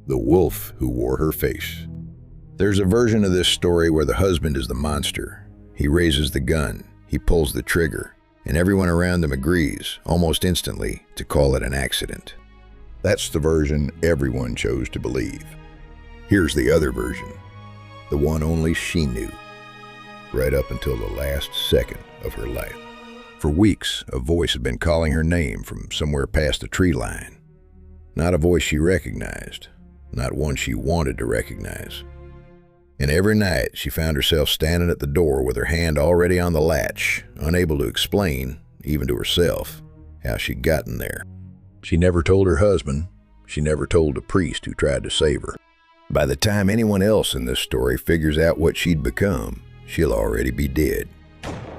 The wolf who wore her face. There's a version of this story where the husband is the monster. He raises the gun, he pulls the trigger, and everyone around them agrees, almost instantly, to call it an accident. That's the version everyone chose to believe. Here's the other version, the one only she knew, right up until the last second of her life. For weeks, a voice had been calling her name from somewhere past the tree line. Not a voice she recognized, not one she wanted to recognize. And every night, she found herself standing at the door with her hand already on the latch, unable to explain, even to herself, how she'd gotten there. She never told her husband. She never told the priest who tried to save her. By the time anyone else in this story figures out what she'd become, she'll already be dead.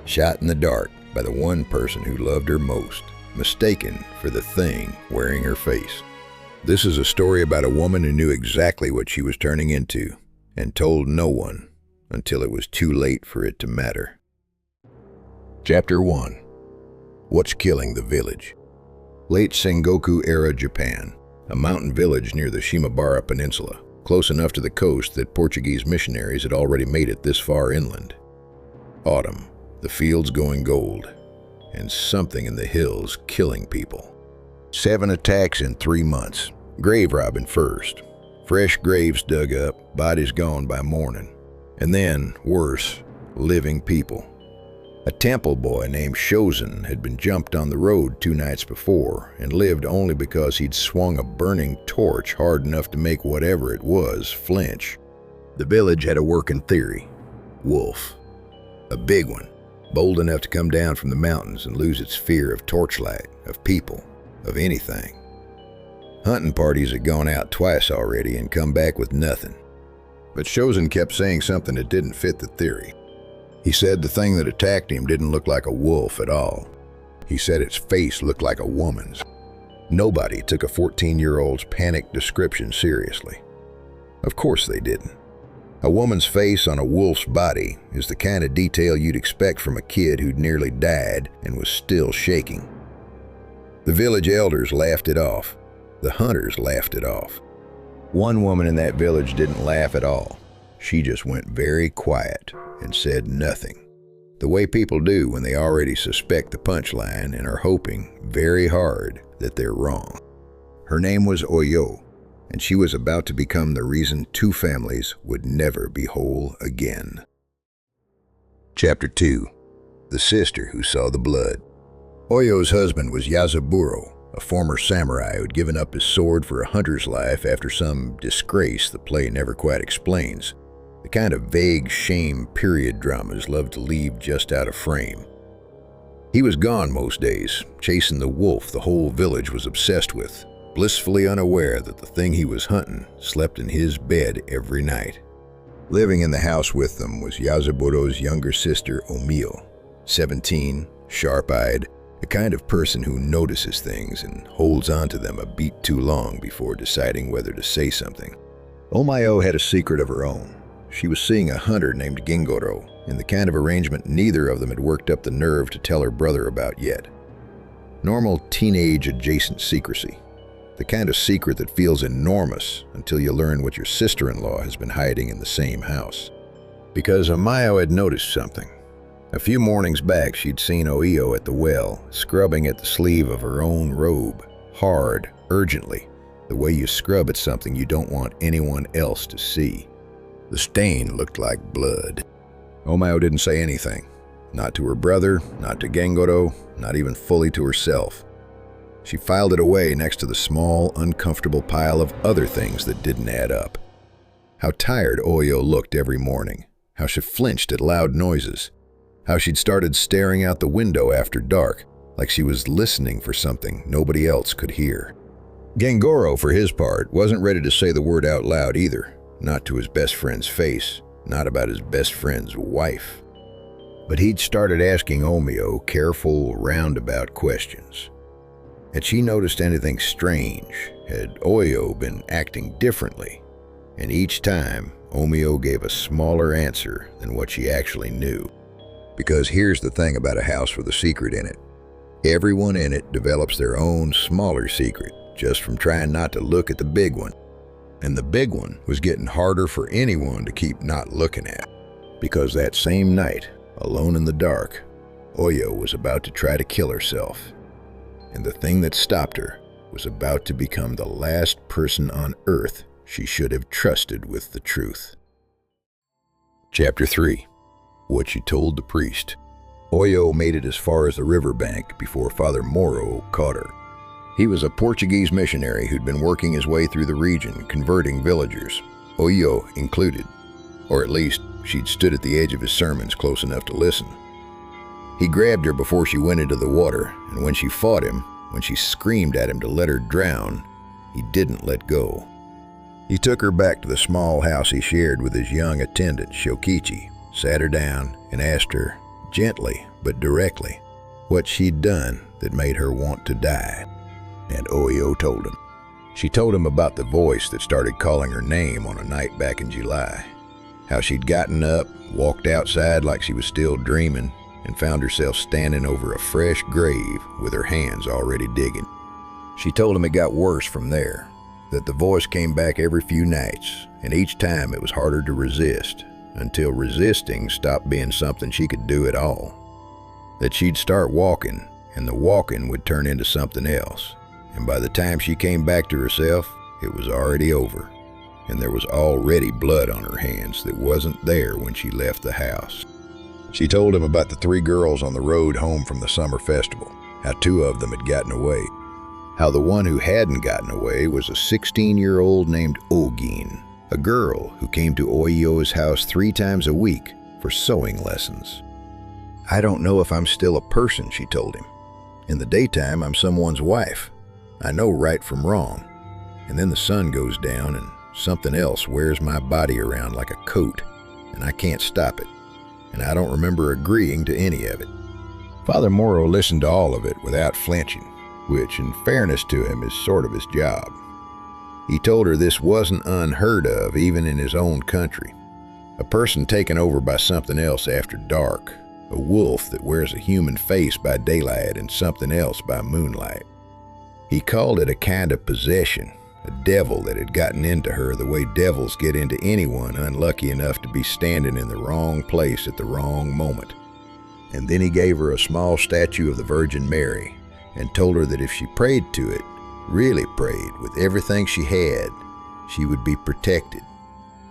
Shot in the dark by the one person who loved her most, mistaken for the thing wearing her face. This is a story about a woman who knew exactly what she was turning into, and told no one until it was too late for it to matter. Chapter 1. What's Killing the Village? Late Sengoku-era Japan, a mountain village near the Shimabara Peninsula, close enough to the coast that Portuguese missionaries had already made it this far inland. Autumn, the fields going gold, and something in the hills killing people. 7 attacks in 3 months, grave robbing first. Fresh graves dug up, bodies gone by morning. And then, worse, living people. A temple boy named Shozen had been jumped on the road 2 nights before and lived only because he'd swung a burning torch hard enough to make whatever it was flinch. The village had a working theory. Wolf. A big one, bold enough to come down from the mountains and lose its fear of torchlight, of people, of anything. Hunting parties had gone out twice already and come back with nothing. But Shozen kept saying something that didn't fit the theory. He said the thing that attacked him didn't look like a wolf at all. He said its face looked like a woman's. Nobody took a 14-year-old's panicked description seriously. Of course they didn't. A woman's face on a wolf's body is the kind of detail you'd expect from a kid who'd nearly died and was still shaking. The village elders laughed it off. The hunters laughed it off. One woman in that village didn't laugh at all. She just went very quiet and said nothing, the way people do when they already suspect the punchline and are hoping very hard that they're wrong. Her name was Oyo, and she was about to become the reason 2 families would never be whole again. Chapter 2. The Sister Who Saw the Blood. Oyo's husband was Yazaburo, a former samurai who'd given up his sword for a hunter's life after some disgrace the play never quite explains. The kind of vague shame period dramas love to leave just out of frame. He was gone most days, chasing the wolf the whole village was obsessed with, blissfully unaware that the thing he was hunting slept in his bed every night. Living in the house with them was Yazaburo's younger sister, Omio, 17, sharp-eyed, the kind of person who notices things and holds on to them a beat too long before deciding whether to say something. Omio had a secret of her own. She was seeing a hunter named Jinrō, in the kind of arrangement neither of them had worked up the nerve to tell her brother about yet. Normal teenage-adjacent secrecy. The kind of secret that feels enormous until you learn what your sister-in-law has been hiding in the same house. Because Omio had noticed something. A few mornings back, she'd seen Oio at the well, scrubbing at the sleeve of her own robe, hard, urgently, the way you scrub at something you don't want anyone else to see. The stain looked like blood. Omio didn't say anything. Not to her brother, not to Jinrō, not even fully to herself. She filed it away next to the small, uncomfortable pile of other things that didn't add up. How tired Oyo looked every morning. How she flinched at loud noises. How she'd started staring out the window after dark, like she was listening for something nobody else could hear. Jinrō, for his part, wasn't ready to say the word out loud either. Not to his best friend's face, not about his best friend's wife. But he'd started asking Omio careful, roundabout questions. Had she noticed anything strange? Had Oyo been acting differently? And each time, Omio gave a smaller answer than what she actually knew. Because here's the thing about a house with a secret in it. Everyone in it develops their own smaller secret just from trying not to look at the big one. And the big one was getting harder for anyone to keep not looking at. Because that same night, alone in the dark, Oyo was about to try to kill herself. And the thing that stopped her was about to become the last person on earth she should have trusted with the truth. Chapter 3. What she told the priest. Oyo made it as far as the riverbank before Father Moro caught her. He was a Portuguese missionary who'd been working his way through the region, converting villagers, Oyo included. Or at least, she'd stood at the edge of his sermons close enough to listen. He grabbed her before she went into the water, and when she fought him, when she screamed at him to let her drown, he didn't let go. He took her back to the small house he shared with his young attendant, Shokichi, sat her down, and asked her, gently but directly, what she'd done that made her want to die. And Oyo told him. She told him about the voice that started calling her name on a night back in July. How she'd gotten up, walked outside like she was still dreaming, and found herself standing over a fresh grave with her hands already digging. She told him it got worse from there, that the voice came back every few nights, and each time it was harder to resist, until resisting stopped being something she could do at all. That she'd start walking, and the walking would turn into something else, and by the time she came back to herself, it was already over, and there was already blood on her hands that wasn't there when she left the house. She told him about the 3 girls on the road home from the summer festival, how 2 of them had gotten away, how the one who hadn't gotten away was a 16-year-old named Ogin, a girl who came to Oyo's house 3 times a week for sewing lessons. I don't know if I'm still a person, she told him. In the daytime, I'm someone's wife. I know right from wrong. And then the sun goes down and something else wears my body around like a coat, and I can't stop it. And I don't remember agreeing to any of it. Father Moro listened to all of it without flinching, which, in fairness to him, is sort of his job. He told her this wasn't unheard of even in his own country. A person taken over by something else after dark, a wolf that wears a human face by daylight and something else by moonlight. He called it a kind of possession, a devil that had gotten into her the way devils get into anyone unlucky enough to be standing in the wrong place at the wrong moment. And then he gave her a small statue of the Virgin Mary and told her that if she prayed to it, really prayed with everything she had, she would be protected,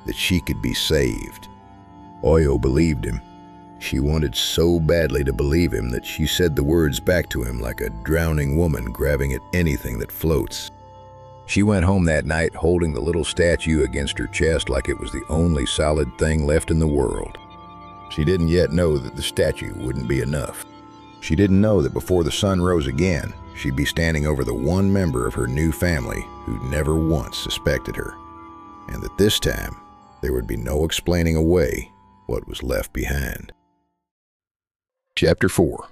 that she could be saved. Oyo believed him. She wanted so badly to believe him that she said the words back to him like a drowning woman grabbing at anything that floats. She went home that night holding the little statue against her chest like it was the only solid thing left in the world. She didn't yet know that the statue wouldn't be enough. She didn't know that before the sun rose again, she'd be standing over the one member of her new family who'd never once suspected her, and that this time there would be no explaining away what was left behind. Chapter 4.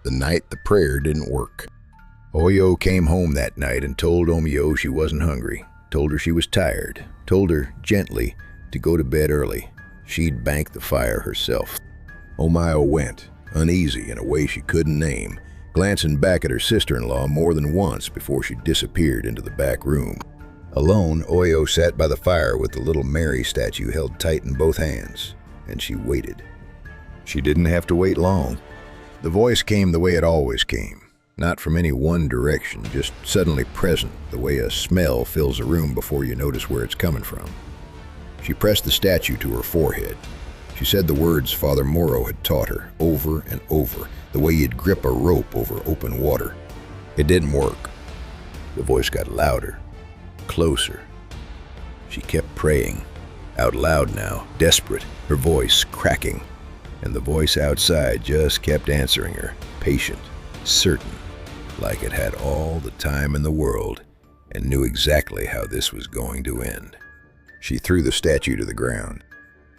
The night the prayer didn't work. Oyo came home that night and told Omiyo she wasn't hungry, told her she was tired, told her gently to go to bed early. She'd bank the fire herself. Omiyo went, uneasy in a way she couldn't name, glancing back at her sister-in-law more than once before she disappeared into the back room. Alone, Oyo sat by the fire with the little Mary statue held tight in both hands, and she waited. She didn't have to wait long. The voice came the way it always came, not from any one direction, just suddenly present, the way a smell fills a room before you notice where it's coming from. She pressed the statue to her forehead. She said the words Father Moro had taught her, over and over, the way you'd grip a rope over open water. It didn't work. The voice got louder, closer. She kept praying, out loud now, desperate, her voice cracking. And the voice outside just kept answering her, patient, certain, like it had all the time in the world and knew exactly how this was going to end. She threw the statue to the ground.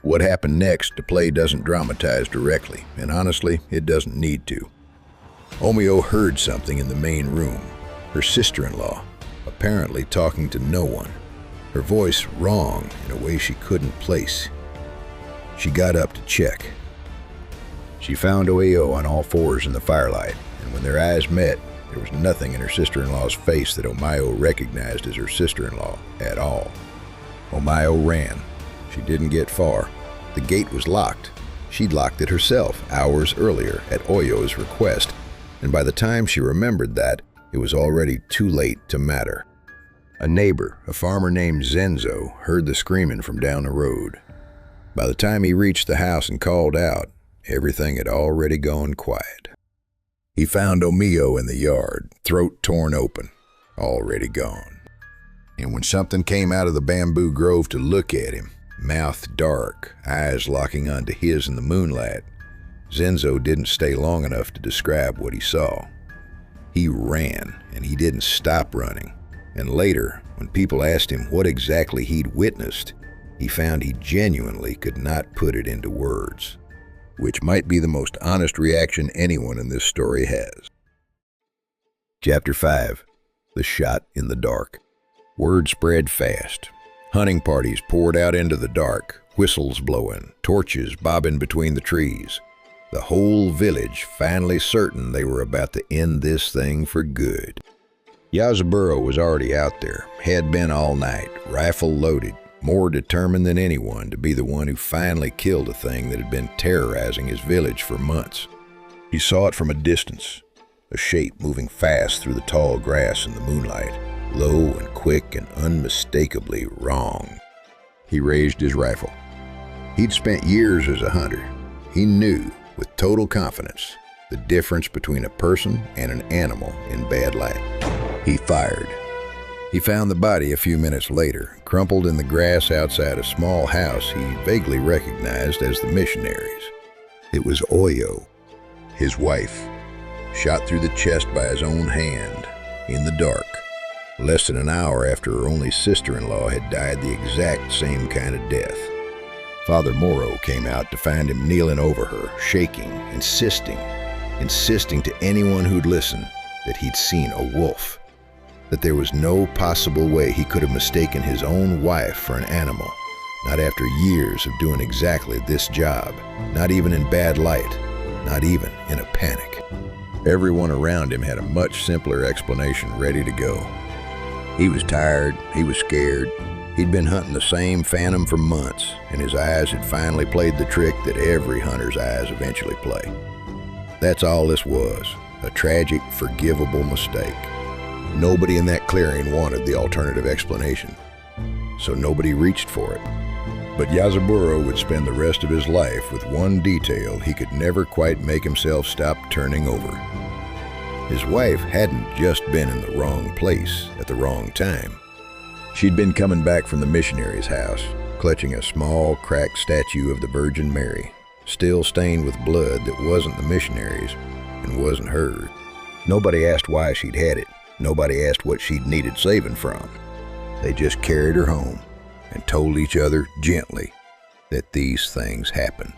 What happened next, the play doesn't dramatize directly, and honestly, it doesn't need to. Omiyo heard something in the main room, her sister-in-law, apparently talking to no one, her voice wrong in a way she couldn't place. She got up to check. She found Oyo on all fours in the firelight, and when their eyes met, there was nothing in her sister-in-law's face that Omiyo recognized as her sister-in-law at all. Omayo ran. She didn't get far. The gate was locked. She'd locked it herself hours earlier at Oyo's request, and by the time she remembered that, it was already too late to matter. A neighbor, a farmer named Zenzo, heard the screaming from down the road. By the time he reached the house and called out, everything had already gone quiet. He found Omiyo in the yard, throat torn open, already gone. And when something came out of the bamboo grove to look at him, mouth dark, eyes locking onto his in the moonlight, Zenzo didn't stay long enough to describe what he saw. He ran, and he didn't stop running. And later, when people asked him what exactly he'd witnessed, he found he genuinely could not put it into words, which might be the most honest reaction anyone in this story has. Chapter 5. The Shot in the Dark. Word spread fast. Hunting parties poured out into the dark, whistles blowing, torches bobbing between the trees. The whole village finally certain they were about to end this thing for good. Yazaburo was already out there, had been all night, rifle loaded, more determined than anyone to be the one who finally killed a thing that had been terrorizing his village for months. He saw it from a distance, a shape moving fast through the tall grass in the moonlight, low and quick and unmistakably wrong. He raised his rifle. He'd spent years as a hunter. He knew, with total confidence, the difference between a person and an animal in bad light. He fired. He found the body a few minutes later, crumpled in the grass outside a small house he vaguely recognized as the missionaries. It was Oyo, his wife, shot through the chest by his own hand, in the dark, less than an hour after her only sister-in-law had died the exact same kind of death. Father Moro came out to find him kneeling over her, shaking, insisting to anyone who'd listen that he'd seen a wolf, that there was no possible way he could have mistaken his own wife for an animal, not after years of doing exactly this job, not even in bad light, not even in a panic. Everyone around him had a much simpler explanation ready to go. He was tired, he was scared. He'd been hunting the same phantom for months, and his eyes had finally played the trick that every hunter's eyes eventually play. That's all this was, a tragic, forgivable mistake. Nobody in that clearing wanted the alternative explanation, so nobody reached for it. But Yazaburo would spend the rest of his life with one detail he could never quite make himself stop turning over. His wife hadn't just been in the wrong place at the wrong time. She'd been coming back from the missionary's house, clutching a small, cracked statue of the Virgin Mary, still stained with blood that wasn't the missionary's and wasn't hers. Nobody asked why she'd had it. Nobody asked what she'd needed saving from. They just carried her home and told each other gently that these things happen.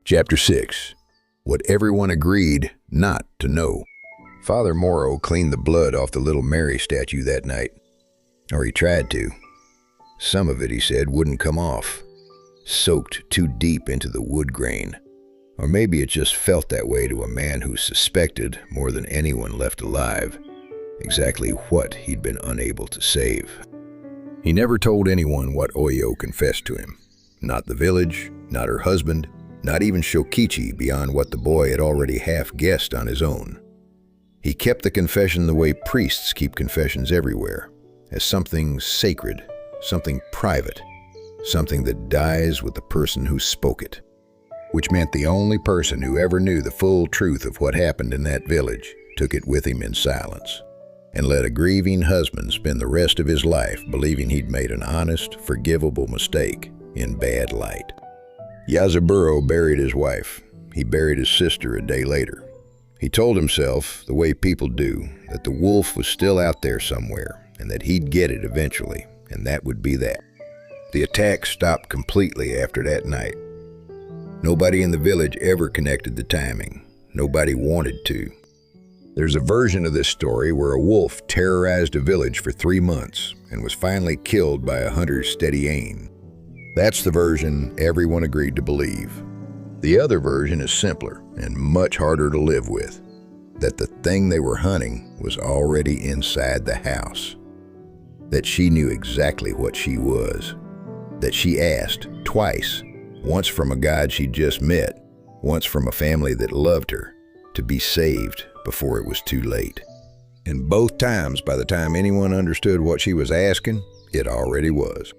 Chapter 6. What everyone agreed not to know. Father Moro cleaned the blood off the little Mary statue that night. Or he tried to. Some of it, he said, wouldn't come off. Soaked too deep into the wood grain. Or maybe it just felt that way to a man who suspected, more than anyone left alive, exactly what he'd been unable to save. He never told anyone what Oyo confessed to him. Not the village, not her husband, not even Shokichi beyond what the boy had already half-guessed on his own. He kept the confession the way priests keep confessions everywhere, as something sacred, something private, something that dies with the person who spoke it. Which meant the only person who ever knew the full truth of what happened in that village took it with him in silence, and let a grieving husband spend the rest of his life believing he'd made an honest, forgivable mistake in bad light. Yazaburo buried his wife. He buried his sister a day later. He told himself, the way people do, that the wolf was still out there somewhere, and that he'd get it eventually, and that would be that. The attack stopped completely after that night. Nobody in the village ever connected the timing. Nobody wanted to. There's a version of this story where a wolf terrorized a village for 3 months and was finally killed by a hunter's steady aim. That's the version everyone agreed to believe. The other version is simpler and much harder to live with, that the thing they were hunting was already inside the house. that she knew exactly what she was, that she asked twice, once from a God she'd just met, once from a family that loved her, to be saved before it was too late. And both times, by the time anyone understood what she was asking, it already was.